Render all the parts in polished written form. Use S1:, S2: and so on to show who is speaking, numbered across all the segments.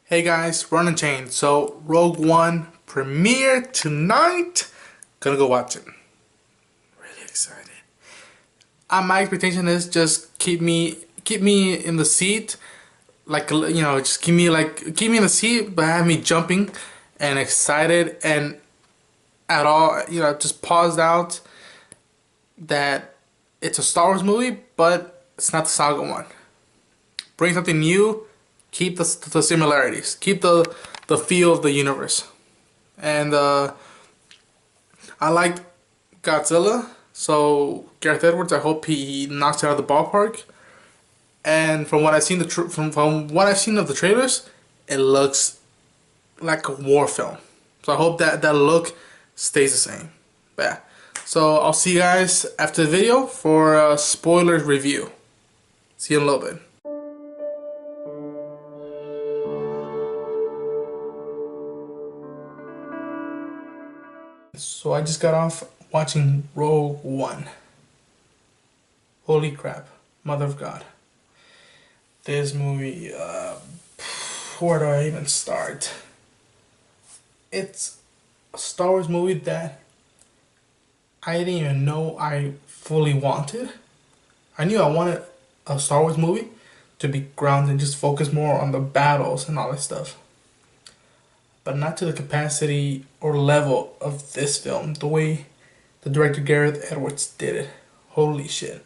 S1: Hey guys, Run and Chain. So Rogue One premiere tonight. Gonna go watch it. Really excited. My expectation is just keep me in the seat, like just keep me in the seat, but have me jumping and excited and at all just paused out that it's a Star Wars movie, but it's not the saga one. Bring something new. Keep the similarities. Keep the feel of the universe. And I like Godzilla, so Gareth Edwards. I hope he knocks it out of the ballpark. And from what I've seen from what I've seen of the trailers, it looks like a war film. So I hope that look stays the same. But yeah. So I'll see you guys after the video for a spoiler review. See you in a little bit. So I just got off watching Rogue One. Holy crap. Mother of God. This movie, where do I even start? It's a Star Wars movie that I didn't even know I fully wanted. I knew I wanted a Star Wars movie to be grounded and just focus more on the battles and all that stuff. But not to the capacity or level of this film, the way the director Gareth Edwards did it. Holy shit.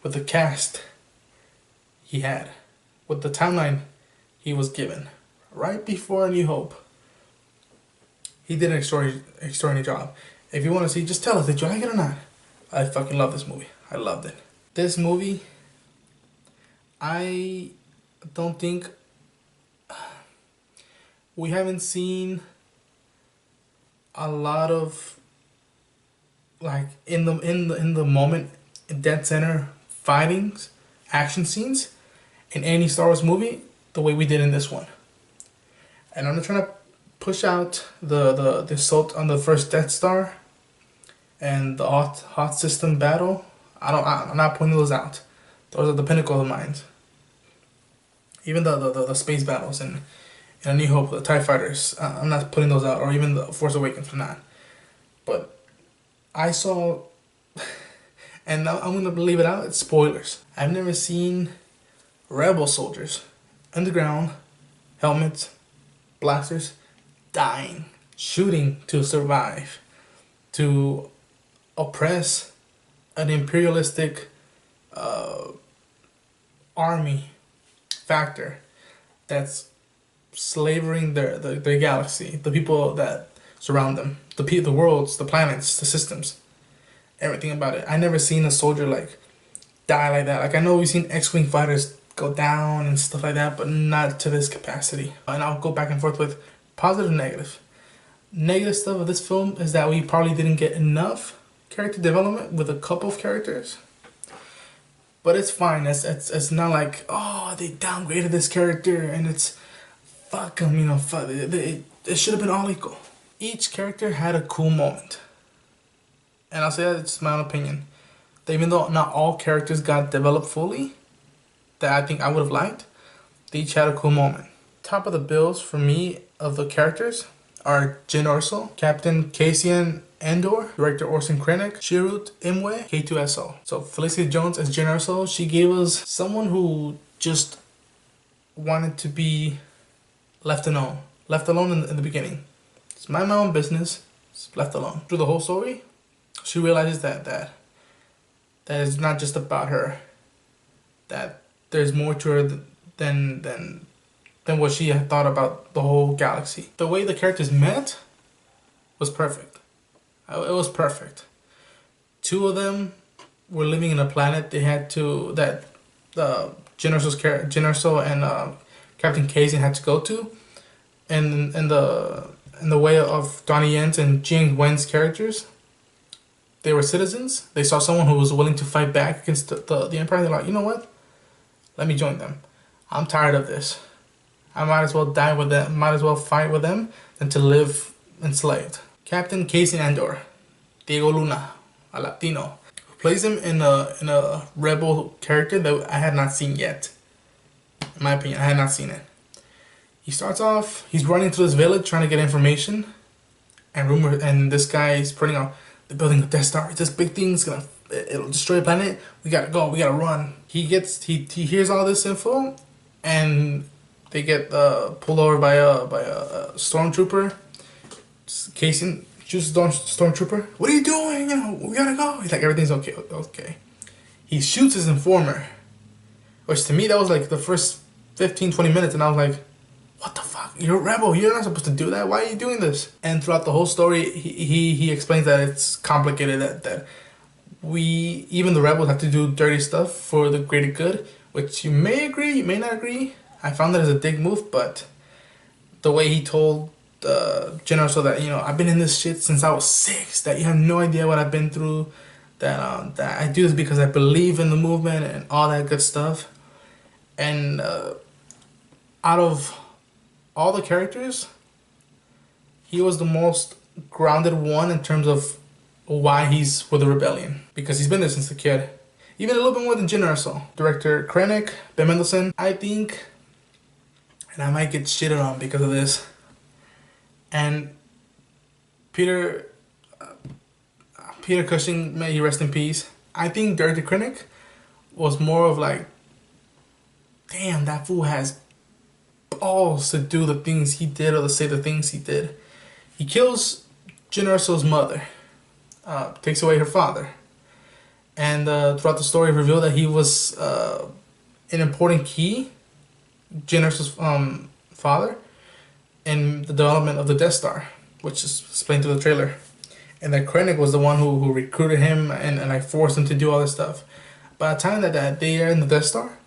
S1: With the cast he had, with the timeline he was given, right before A New Hope, he did an extraordinary job. If you want to see, just tell us, did you like it or not? I fucking love this movie. I loved it. This movie, I don't think we haven't seen a lot of like in the moment, dead center fightings, action scenes in any Star Wars movie the way we did in this one. And I'm not trying to push out the assault on the first Death Star and the hot system battle. I'm not pointing those out. Those are the pinnacle of the minds. Even the space battles and A New Hope, the TIE Fighters, I'm not putting those out, or even the Force Awakens, I'm not. But I saw, and I'm gonna leave it out, it's spoilers. I've never seen rebel soldiers, underground, helmets, blasters, dying, shooting to survive, to oppress an imperialistic army factor that's slavering the galaxy, the people that surround them, the worlds, the planets, the systems, everything about it. I never seen a soldier like die like that. Like I know we've seen X-wing fighters go down and stuff like that, but not to this capacity. And I'll go back and forth with positive and negative. Negative stuff of this film is that we probably didn't get enough character development with a couple of characters. But it's fine. It's not like, oh, they downgraded this character and it's fuck them, fuck it should have been all equal. Each character had a cool moment. And I'll say that it's my own opinion. That even though not all characters got developed fully, that I think I would have liked, they each had a cool moment. Top of the bills for me of the characters are Jyn Erso, Captain Cassian Andor, director Orson Krennic, Chirrut Imwe, K2SO. So Felicity Jones as Jyn Erso, she gave us someone who just wanted to be left alone in the beginning. It's my own business, it's left alone. Through the whole story, she realizes that it's not just about her, that there's more to her than what she had thought about the whole galaxy. The way the characters met was perfect. It was perfect. Two of them were living in a planet that Jyn Erso and Captain Kazin had to go to, and in the way of Donnie Yen's and Jing Wen's characters, they were citizens. They saw someone who was willing to fight back against the Empire. They're like, you know what? Let me join them. I'm tired of this. I might as well die with them. Might as well fight with them than to live enslaved. Captain Cassian Andor, Diego Luna, a Latino, who plays him in a rebel character that I had not seen yet. In my opinion, I had not seen it. He starts off, he's running through this village trying to get information, and this guy is putting out the building a Death Star. It's this big thing. It'll destroy the planet. We gotta go. We gotta run. He hears all this info, and they get pulled over by a stormtrooper. Casing shoots the stormtrooper. What are you doing? You know, we gotta go. He's like, everything's okay. Okay. He shoots his informer, which to me that was like the first 15, 20 minutes, and I was like, what the fuck? You're a rebel. You're not supposed to do that. Why are you doing this? And throughout the whole story, he explains that it's complicated, that we, even the rebels, have to do dirty stuff for the greater good, which you may agree, you may not agree. I found that as a dick move, but the way he told General so that, you know, I've been in this shit since I was 6, that you have no idea what I've been through, that I do this because I believe in the movement and all that good stuff. And out of all the characters, he was the most grounded one in terms of why he's with the rebellion, because he's been there since a kid, even a little bit more than Jyn Erso. Director Krennic, Ben Mendelsohn, I think, and I might get shitted on because of this, and Peter Cushing, may he rest in peace. I think Director Krennic was more of like, damn, that fool has balls to do the things he did or to say the things he did. He kills Jyn Erso's mother, takes away her father, and throughout the story revealed that he was an important key, Jyn Erso's father, in the development of the Death Star, which is explained through the trailer. And that Krennic was the one who recruited him and like forced him to do all this stuff. By the time that they are in the Death Star,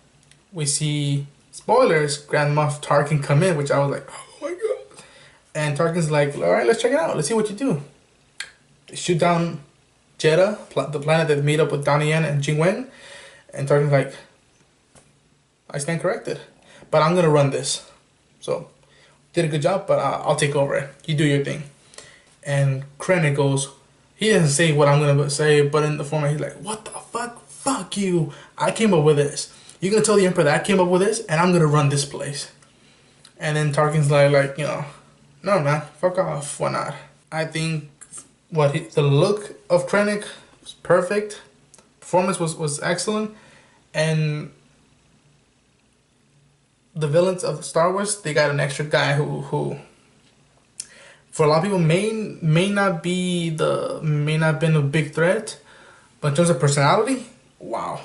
S1: we see, spoilers, Grand Moff Tarkin come in, which I was like, oh my god. And Tarkin's like, alright, let's check it out. Let's see what you do. They shoot down Jeddah, the planet that meet up with Donnie Yen and Jing Wen. And Tarkin's like, I stand corrected, but I'm going to run this. So, did a good job, but I'll take over it. You do your thing. And Krennic goes, he doesn't say what I'm going to say, but in the format, he's like, what the fuck? Fuck you. I came up with this. You're going to tell the Emperor that I came up with this, and I'm going to run this place. And then Tarkin's like, you know, no, man, fuck off. Why not? I think the look of Krennic was perfect. Performance was excellent. And the villains of Star Wars, they got an extra guy who for a lot of people may not been a big threat, but in terms of personality, wow.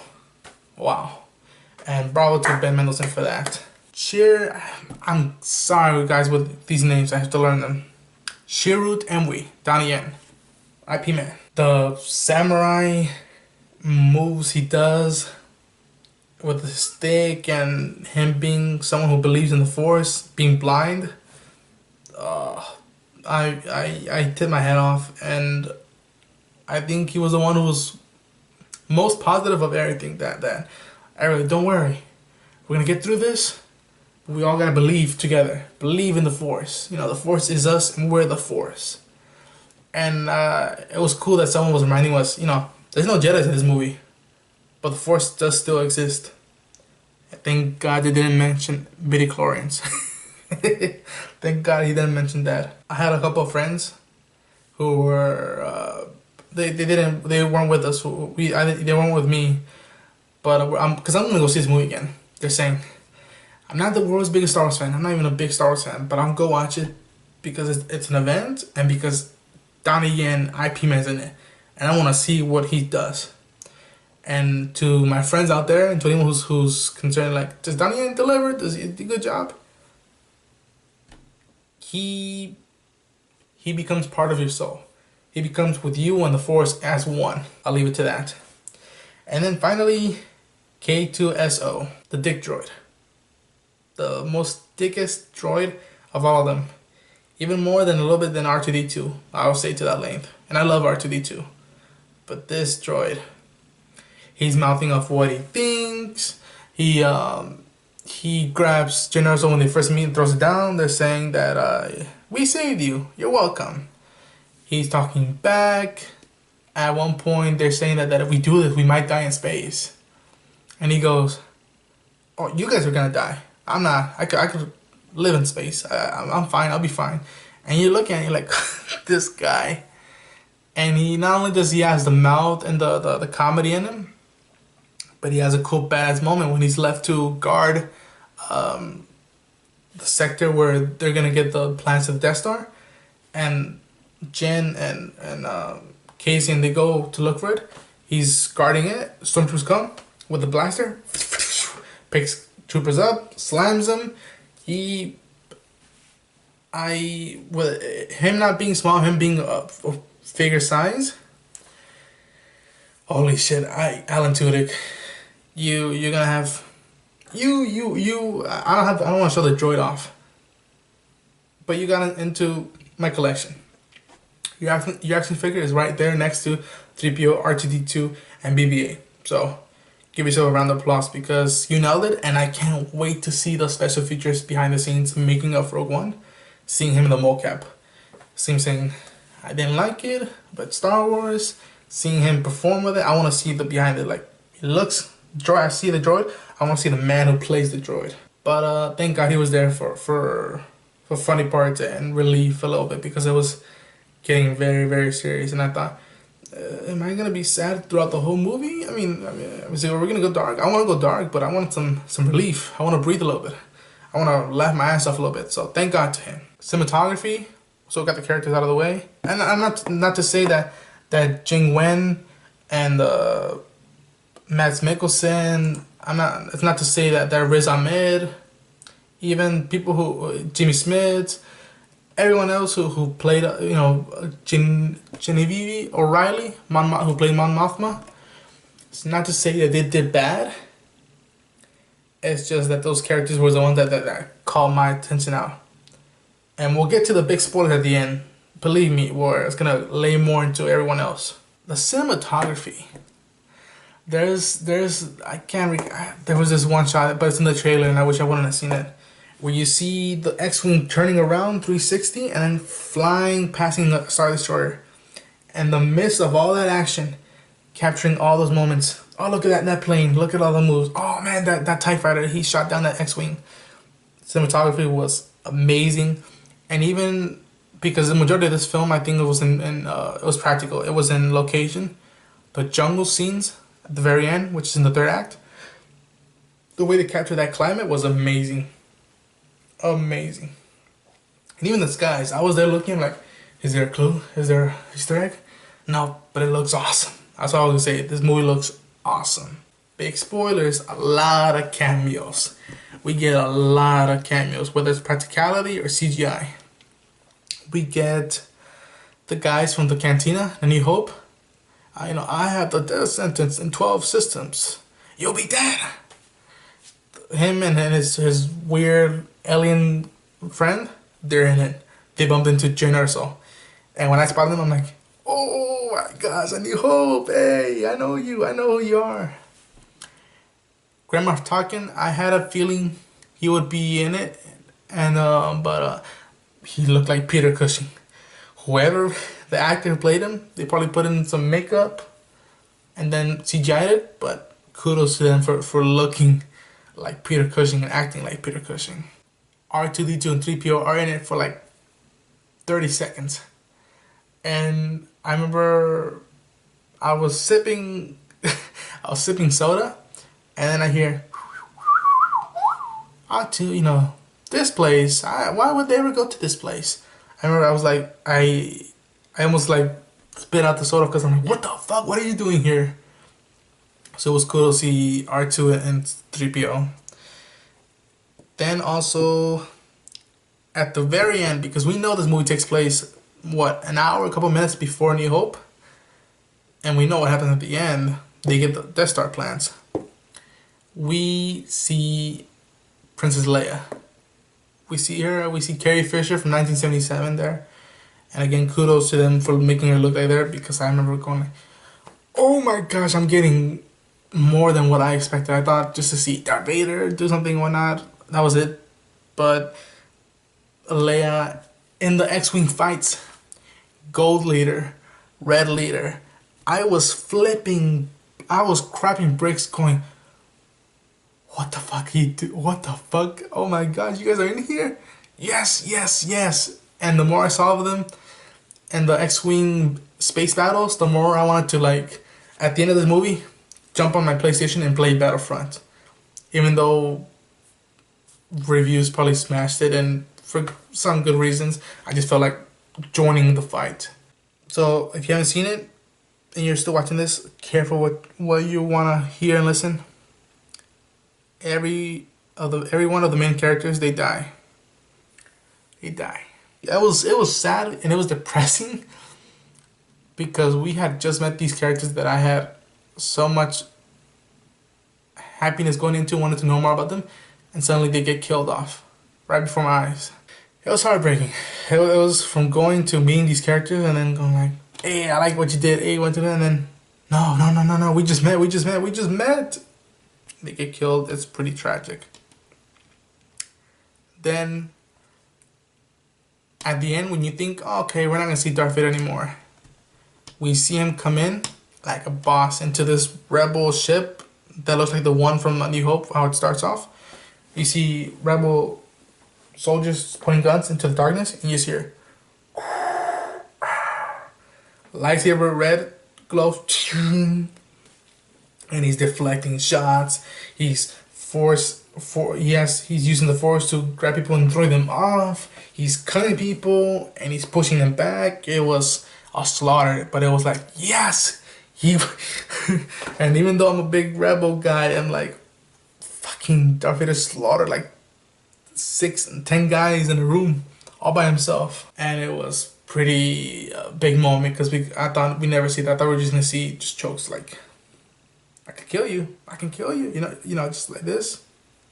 S1: And bravo to Ben Mendelsohn for that. I'm sorry guys with these names, I have to learn them. Chirrut Îmwe, Donnie Yen, IP man. The samurai moves he does with the stick, and him being someone who believes in the Force, being blind, I tipped my head off, and I think he was the one who was most positive of everything. That I really, don't worry, we're gonna get through this. We all gotta believe together, believe in the Force. You know, the Force is us, and we're the Force. And it was cool that someone was reminding us, you know, there's no Jedi in this movie, but the Force does still exist. Thank God they didn't mention midichlorians. Thank God he didn't mention that. I had a couple of friends who were they weren't with us. They weren't with me, but because I'm gonna go see this movie again. They're saying I'm not the world's biggest Star Wars fan. I'm not even a big Star Wars fan, but I'm gonna go watch it because it's an event and because Donnie Yen IP man's in it, and I want to see what he does. And to my friends out there, and to anyone who's concerned, like, does Donnie Yen deliver? Does he do a good job? He becomes part of your soul. He becomes with you and the Force as one. I'll leave it to that. And then finally, K2SO, the dick droid. The most dickest droid of all of them. Even more than a little bit than R2-D2, I'll say to that length. And I love R2-D2. But this droid, he's mouthing off what he thinks. He grabs Jyn Erso when they first meet and throws it down. They're saying that, we saved you, you're welcome. He's talking back. At one point, they're saying that if we do this, we might die in space. And he goes, oh, you guys are gonna die. I'm not. I could live in space. I'm fine. I'll be fine. And you look at it like this guy, and he not only does he has the mouth and the comedy in him, but he has a cool badass moment when he's left to guard the sector where they're gonna get the plans to the Death Star, and Jen and Casey and they go to look for it. He's guarding it. Stormtroopers come with the blaster, picks troopers up, slams them. With him not being small, him being a figure size. Holy shit! Alan Tudyk, you're gonna have you. I don't want to show the droid off, but you got into my collection. Your action figure is right there next to 3PO, R2D2, and BB-8. So give yourself a round of applause because you nailed it, and I can't wait to see the special features behind the scenes making of Rogue One. Seeing him in the mocap, seeing him saying, "I didn't like it, but Star Wars." Seeing him perform with it, I want to see the behind it. Like it looks droid. I see the droid. I want to see the man who plays the droid. But thank God he was there for funny parts and relief a little bit because it was getting very, very serious. And I thought, am I gonna be sad throughout the whole movie? I mean, we're gonna go dark. I want to go dark, but I want some relief. I want to breathe a little bit. I want to laugh my ass off a little bit. So thank God to him. Cinematography, so got the characters out of the way, and I'm not to say that Jing Wen and Mads Mikkelsen. It's not to say that Riz Ahmed, even people who Jimmy Smith, everyone else who played Genevieve O'Reilly, who played Mon Mothma. It's not to say that they did bad. It's just that those characters were the ones that called my attention out. And we'll get to the big spoiler at the end. Believe me, where it's gonna lay more into everyone else. The cinematography. There was this one shot, but it's in the trailer, and I wish I wouldn't have seen it, where you see the X-wing turning around 360 and then flying, passing the Star Destroyer, and the midst of all that action, capturing all those moments. Oh, look at that plane! Look at all the moves. Oh man, that TIE fighter, he shot down that X-wing. Cinematography was amazing. And even because the majority of this film, I think it was it was practical. It was in location. The jungle scenes at the very end, which is in the third act, the way they captured that climate was amazing. Amazing. And even the skies, I was there looking like, is there a clue? Is there an Easter egg? No, but it looks awesome. That's all I was gonna say. This movie looks awesome. Big spoilers, a lot of cameos. We get a lot of cameos, whether it's practicality or CGI. We get the guys from the Cantina, A New Hope. I have the death sentence in 12 systems. You'll be dead. Him and his weird alien friend, they're in it. They bumped into Jyn Erso. And when I spotted them, I'm like, oh my gosh, A New Hope. Hey, I know you. I know who you are. Grand Moff Tarkin, I had a feeling he would be in it, and but he looked like Peter Cushing. Whoever the actor who played him, they probably put in some makeup and then CGI'd it, but kudos to them for looking like Peter Cushing and acting like Peter Cushing. R2D2 and 3PO are in it for like 30 seconds. And I remember I was sipping soda, and then I hear R2, this place. Why would they ever go to this place? I remember I was like, I almost like spit out the soda because I'm like, what the fuck? What are you doing here? So it was cool to see R2 and 3PO. Then also at the very end, because we know this movie takes place, an hour, a couple minutes before New Hope, and we know what happens at the end. They get the Death Star plans. We see Princess Leia. We see her. We see Carrie Fisher from 1977 there, and again, kudos to them for making her look like that, because I remember going, "Oh my gosh, I'm getting more than what I expected." I thought just to see Darth Vader do something, whatnot. That was it, but Leia in the X-wing fights, gold leader, red leader. I was crapping bricks, going, what the fuck he do? What the fuck? Oh my gosh, you guys are in here? Yes, yes, yes. And the more I saw of them and the X-Wing space battles, the more I wanted to, like, at the end of this movie, jump on my PlayStation and play Battlefront. Even though reviews probably smashed it, and for some good reasons, I just felt like joining the fight. So if you haven't seen it and you're still watching this, careful with what you want to hear and listen. Every one of the main characters, they die. They die. It was sad and it was depressing because we had just met these characters that I had so much happiness going into, wanted to know more about them, and suddenly they get killed off right before my eyes. It was heartbreaking. It was from going to meeting these characters and then going like, hey, I like what you did, hey, what you did, and then no, we just met. They get killed. It's pretty tragic. Then at the end, when you think, oh, okay, we're not gonna see Darth Vader anymore, we see him come in like a boss into this rebel ship that looks like the one from A New Hope, how it starts off. You see rebel soldiers pointing guns into the darkness, and you just hear lightsaber red glow, and he's deflecting shots. He's he's using the force to grab people and throw them off. He's cutting people and he's pushing them back. It was a slaughter, but it was like, yes, he. And even though I'm a big rebel guy, I'm like, fucking Darth Vader slaughtered like 6 and 10 guys in a room all by himself, and it was pretty big moment because I thought we never see that. I thought we were just gonna see just jokes like, I can kill you, I can kill you, you know, just like this.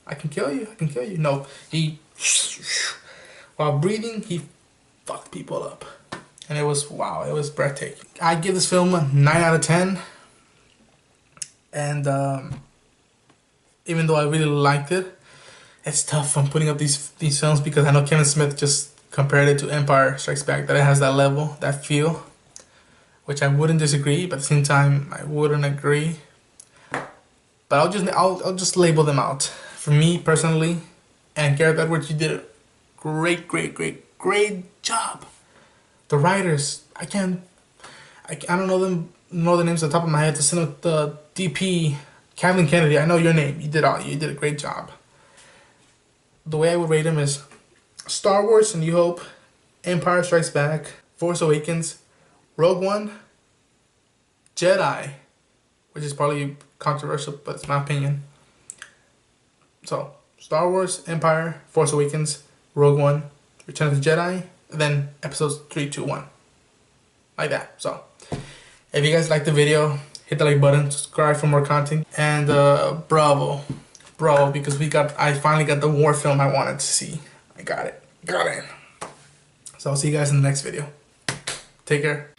S1: I can kill you, I can kill you. No, he, while breathing, he fucked people up. And it was, wow, it was breathtaking. I give this film a 9 out of 10. And even though I really liked it, it's tough from putting up these films because I know Kevin Smith just compared it to Empire Strikes Back, that it has that level, that feel, which I wouldn't disagree, but at the same time, I wouldn't agree. But I'll just label them out. For me personally, and Gareth Edwards, you did a great job. The writers, I don't know the names off the top of my head. The DP, Kathleen Kennedy, I know your name. You did a great job. The way I would rate them is Star Wars: A New Hope, Empire Strikes Back, Force Awakens, Rogue One, Jedi, which is probably controversial, but it's my opinion. So, Star Wars, Empire, Force Awakens, Rogue One, Return of the Jedi, and then episodes 3, 2, 1. Like that. So, if you guys like the video, hit the like button, subscribe for more content, and bravo, because I finally got the war film I wanted to see. I got it. So I'll see you guys in the next video. Take care.